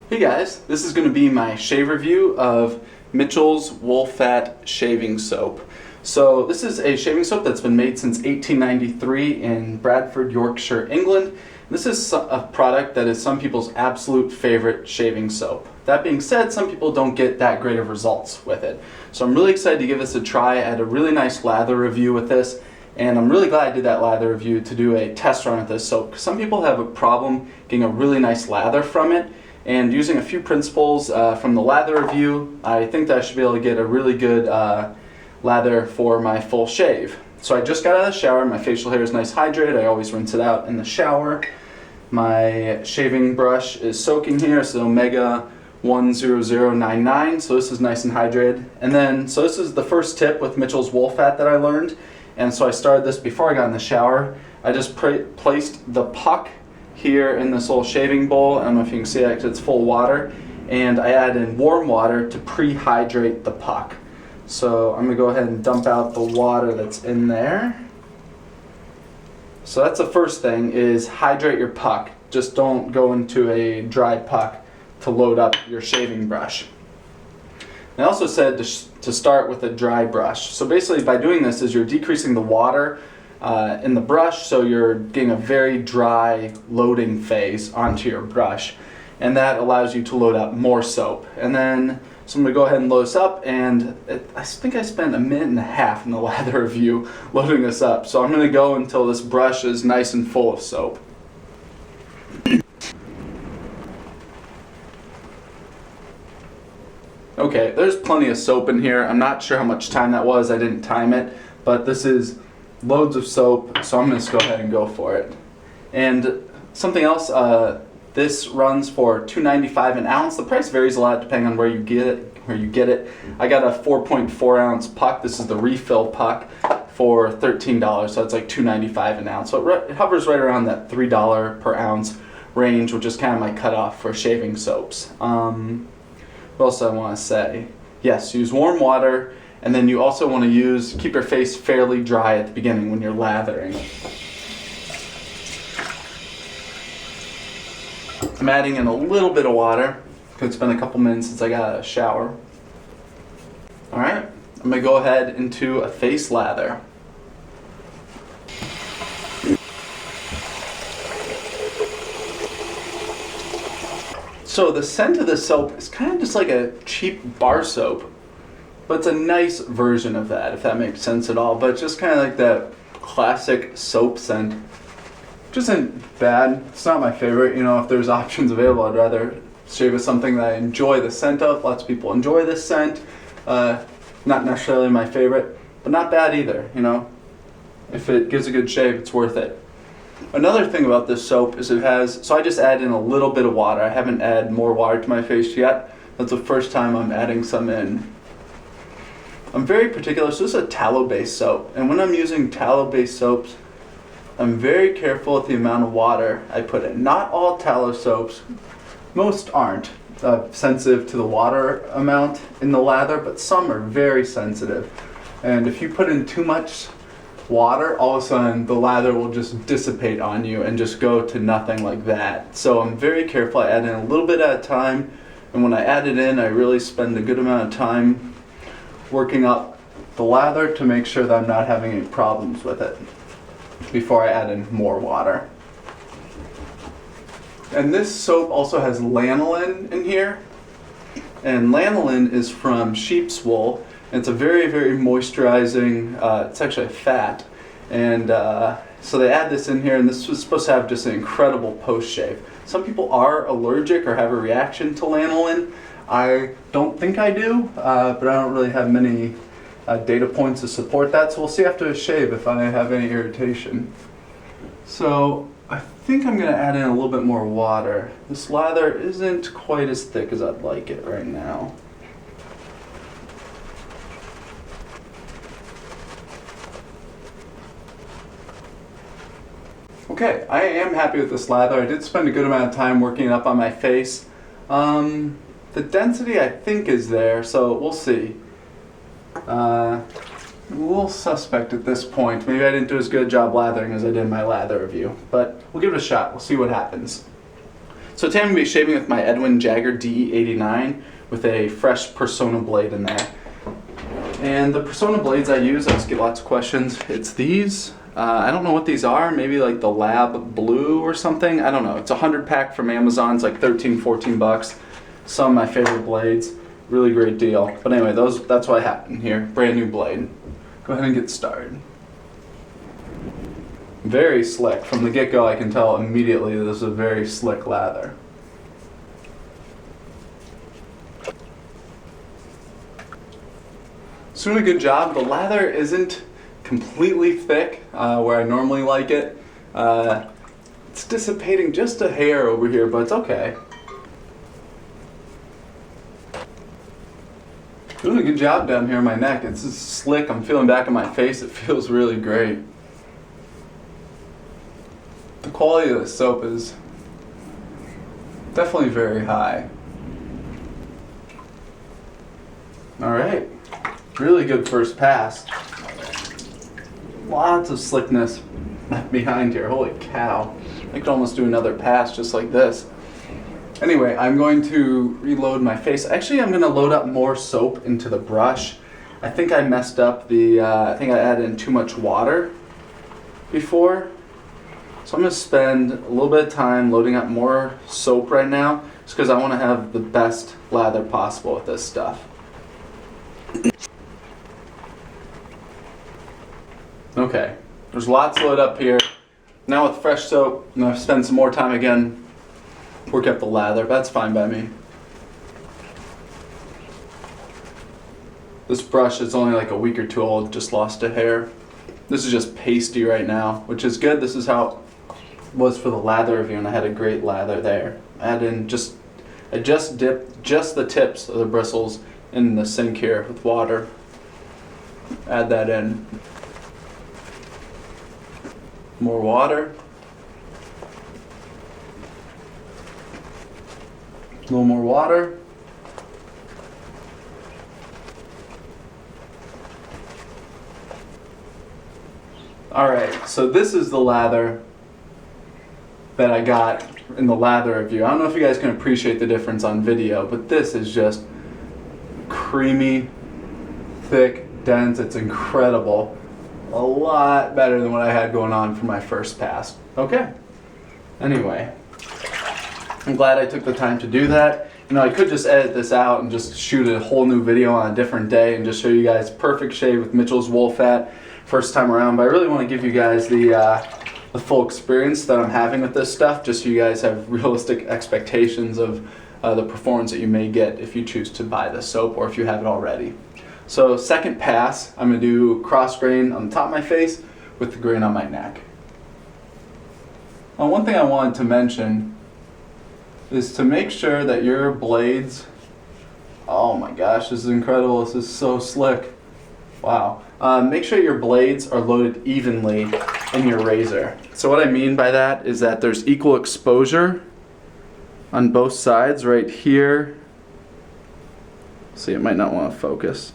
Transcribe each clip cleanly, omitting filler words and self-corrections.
Hey guys, this is going to be my shave review of Mitchell's Wool Fat Shaving Soap. So this is a shaving soap that's been made since 1893 in Bradford, Yorkshire, England. This is a product that is some people's absolute favorite shaving soap. That being said, some people don't get that great of results with it. So I'm really excited to give this a try. I had a really nice lather review with this, and I'm really glad I did that lather review to do a test run with this soap. Some people have a problem getting a really nice lather from it. And using a few principles from the lather review, I think that I should be able to get a really good lather for my full shave. So I just got out of the shower, my facial hair is nice hydrated, I always rinse it out in the shower. My shaving brush is soaking here, so Omega 10099, so this is nice and hydrated. And then, so this is the first tip with Mitchell's Wool Fat that I learned. And so I started this before I got in the shower. I just placed the puck here in this little shaving bowl. I don't know if you can see that because it's full of water, and I add in warm water to pre-hydrate the puck. So I'm going to go ahead and dump out the water that's in there. So that's the first thing, is hydrate your puck. Just don't go into a dry puck to load up your shaving brush. I also said to start with a dry brush. So basically by doing this is you're decreasing the water in the brush, so you're getting a very dry loading phase onto your brush, and that allows you to load up more soap. And then, so I'm going to go ahead and load this up, and I think I spent a minute and a half in the lather review loading this up. So I'm going to go until this brush is nice and full of soap. Okay, there's plenty of soap in here. I'm not sure how much time that was, I didn't time it, but this is loads of soap, so I'm going to go ahead and go for it. And something else, this runs for $2.95 an ounce. The price varies a lot depending on where you get it. I got a 4.4 ounce puck. This is the refill puck for $13, so it's like $2.95 an ounce. So it hovers right around that $3 per ounce range, which is kind of my cutoff for shaving soaps. What else do I want to say? Yes, use warm water. And then you also want to keep your face fairly dry at the beginning when you're lathering. I'm adding in a little bit of water because it's been a couple minutes since I got out of the shower. Alright, I'm going to go ahead into a face lather. So the scent of this soap is kind of just like a cheap bar soap. But it's a nice version of that, if that makes sense at all. But it's just kind of like that classic soap scent. Which isn't bad. It's not my favorite. You know, if there's options available, I'd rather shave with something that I enjoy the scent of. Lots of people enjoy this scent. Not necessarily my favorite, but not bad either, you know. If it gives a good shave, it's worth it. Another thing about this soap is so I just add in a little bit of water. I haven't added more water to my face yet. That's the first time I'm adding some in. I'm very particular, so this is a tallow-based soap, and when I'm using tallow-based soaps, I'm very careful with the amount of water I put in. Not all tallow soaps, most aren't sensitive to the water amount in the lather, but some are very sensitive. And if you put in too much water, all of a sudden the lather will just dissipate on you and just go to nothing like that. So I'm very careful, I add in a little bit at a time, and when I add it in, I really spend a good amount of time working up the lather to make sure that I'm not having any problems with it before I add in more water. And this soap also has lanolin in here, and lanolin is from sheep's wool. It's a very, very moisturizing, it's actually a fat, and so they add this in here, and this was supposed to have just an incredible post-shave. Some people are allergic or have a reaction to lanolin. I don't think I do, but I don't really have many data points to support that, so we'll see after a shave if I have any irritation. So I think I'm going to add in a little bit more water. This lather isn't quite as thick as I'd like it right now. Okay, I am happy with this lather. I did spend a good amount of time working it up on my face. The density I think is there, so we'll see. We'll suspect at this point. Maybe I didn't do as good a job lathering as I did in my lather review, but we'll give it a shot. We'll see what happens. So today I'm going to be shaving with my Edwin Jagger DE89 with a fresh Persona blade in there. And the Persona blades I use, I just get lots of questions. It's these. I don't know what these are. Maybe like the Lab Blue or something. I don't know. It's a 100-pack from Amazon. It's like 13, 14 bucks. Some of my favorite blades. Really great deal. But anyway, that's what I have in here. Brand new blade. Go ahead and get started. Very slick. From the get-go, I can tell immediately this is a very slick lather. It's doing a good job. The lather isn't completely thick where I normally like it. It's dissipating just a hair over here, but it's okay. Doing a good job down here in my neck. It's just slick. I'm feeling back in my face. It feels really great. The quality of the soap is definitely very high. Alright, really good first pass. Lots of slickness behind here, holy cow. I could almost do another pass just like this. Anyway, I'm going to reload my face. Actually, I'm going to load up more soap into the brush. I think I messed up I think I added in too much water before. So I'm going to spend a little bit of time loading up more soap right now, just because I want to have the best lather possible with this stuff. Okay, there's lots loaded up here. Now with fresh soap, I'm going to spend some more time again, work up the lather. That's fine by me. This brush is only like a week or two old, just lost a hair. This is just pasty right now, which is good. This is how was for the lather review, and I had a great lather there. I just dipped just the tips of the bristles in the sink here with water. Add that in. More water. A little more water. Alright, so this is the lather that I got in the lather review. I don't know if you guys can appreciate the difference on video, but this is just creamy, thick, dense. It's incredible. A lot better than what I had going on for my first pass. Okay. Anyway, I'm glad I took the time to do that. You know, I could just edit this out and just shoot a whole new video on a different day and just show you guys perfect shave with Mitchell's wool fat first time around, but I really want to give you guys the full experience that I'm having with this stuff, just so you guys have realistic expectations of the performance that you may get if you choose to buy this soap or if you have it already. So second pass, I'm going to do cross grain on the top of my face with the grain on my neck. One thing I wanted to mention is to make sure that your blades, oh my gosh, this is incredible, this is so slick. Wow. Make sure your blades are loaded evenly in your razor. So what I mean by that is that there's equal exposure on both sides right here. See, it might not want to focus.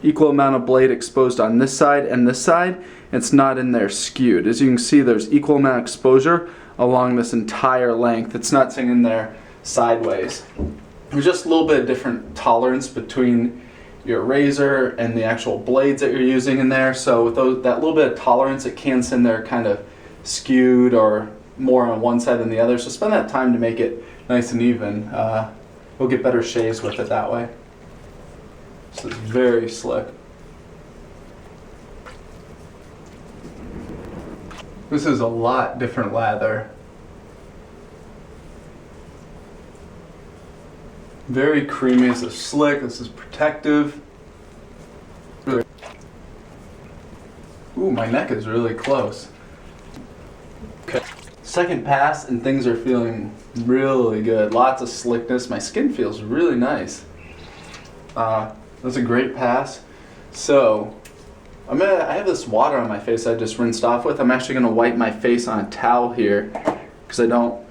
Equal amount of blade exposed on this side and this side. It's not in there skewed. As you can see, there's equal amount of exposure along this entire length. It's not sitting in there sideways. There's just a little bit of different tolerance between your razor and the actual blades that you're using in there. So with that little bit of tolerance, it can sit in there kind of skewed or more on one side than the other. So spend that time to make it nice and even. We'll get better shaves with it that way. This is very slick. This is a lot different lather. Very creamy. This is slick. This is protective. Ooh, my neck is really close. Okay. Second pass and things are feeling really good. Lots of slickness. My skin feels really nice. That's a great pass. So I have this water on my face I just rinsed off with. I'm actually going to wipe my face on a towel here because I don't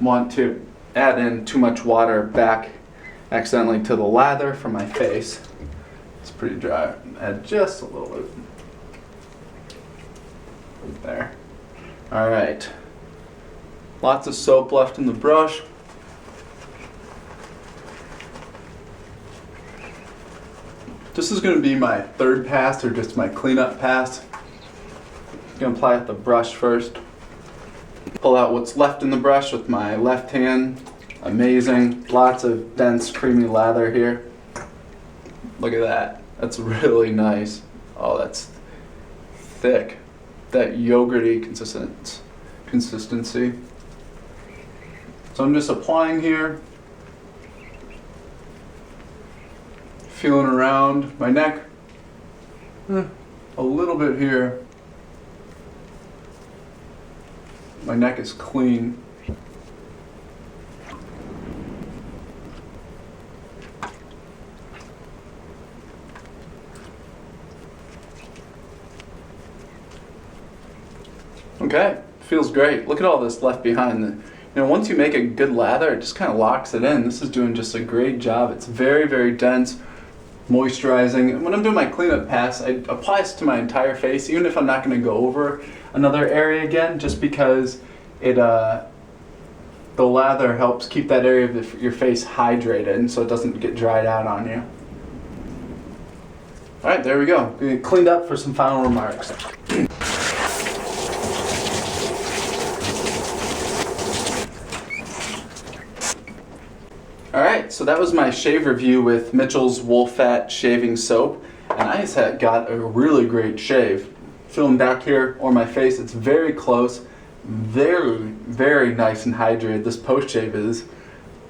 want to add in too much water back accidentally to the lather from my face. It's pretty dry. Add just a little bit. There. Alright. Lots of soap left in the brush. This is going to be my third pass, or just my cleanup pass. I'm going to apply it with the brush first. Pull out what's left in the brush with my left hand. Amazing. Lots of dense, creamy lather here. Look at that. That's really nice. Oh, that's thick. That yogurty consistency. So I'm just applying here. Feeling around my neck. A little bit here. My neck is clean. Okay, feels great. Look at all this left behind. Once you make a good lather, it just kind of locks it in. This is doing just a great job. It's very, very dense, moisturizing. And when I'm doing my cleanup pass, I apply this to my entire face, even if I'm not going to go over another area again, just because the lather helps keep that area of your face hydrated, and so it doesn't get dried out on you. All right, there we go. We cleaned up for some final remarks. Alright, so that was my shave review with Mitchell's Wool Fat Shaving Soap, and I just got a really great shave. Feeling back here or my face, it's very close, very, very nice and hydrated. This post shave is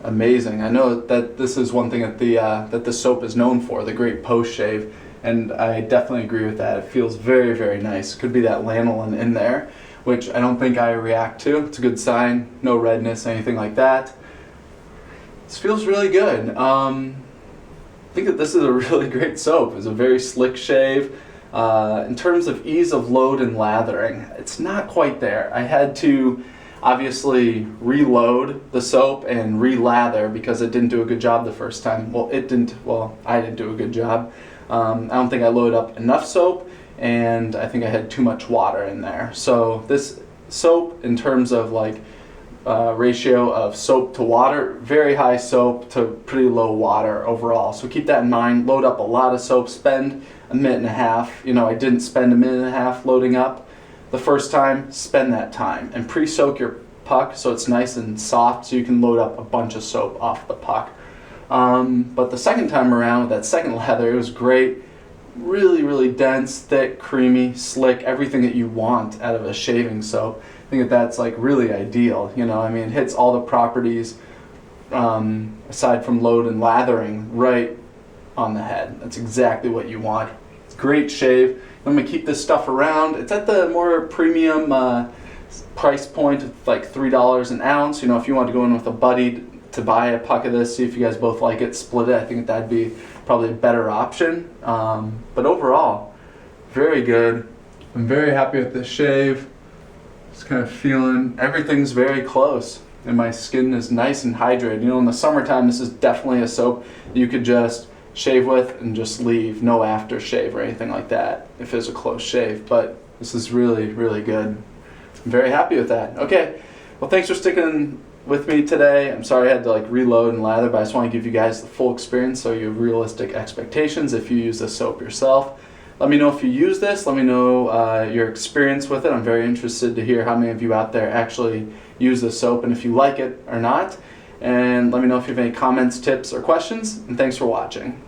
amazing. I know that this is one thing that the soap is known for, the great post shave, and I definitely agree with that. It feels very, very nice. Could be that lanolin in there, which I don't think I react to. It's a good sign. No redness, anything like that. This feels really good. I think that this is a really great soap. It's a very slick shave. In terms of ease of load and lathering, it's not quite there. I had to obviously reload the soap and re-lather because it didn't do a good job the first time. Well, I didn't do a good job. I don't think I loaded up enough soap, and I think I had too much water in there. So this soap, in terms of ratio of soap to water, very high soap to pretty low water overall. So keep that in mind. Load up a lot of soap, spend a minute and a half. I didn't spend a minute and a half loading up the first time. Spend that time and pre-soak your puck so it's nice and soft so you can load up a bunch of soap off the puck. But the second time around with that second lather, it was great. Really, really dense, thick, creamy, slick, everything that you want out of a shaving soap. I think that's really ideal. It hits all the properties aside from load and lathering right on the head. That's exactly what you want. It's a great shave. I'm gonna keep this stuff around. It's at the more premium price point of $3 an ounce. If you want to go in with a buddy to buy a puck of this, see if you guys both like it, split it. I think that'd be probably a better option. But overall, very good. I'm very happy with this shave. Just kind of feeling everything's very close, and my skin is nice and hydrated. In the summertime, this is definitely a soap you could just shave with and just leave, no aftershave or anything like that if it's a close shave. But this is really, really good. I'm very happy with that. Okay, well, thanks for sticking with me today. I'm sorry I had to reload and lather, but I just want to give you guys the full experience so you have realistic expectations if you use this soap yourself. Let me know if you use this. Let me know your experience with it. I'm very interested to hear how many of you out there actually use this soap and if you like it or not. And let me know if you have any comments, tips, or questions. And thanks for watching.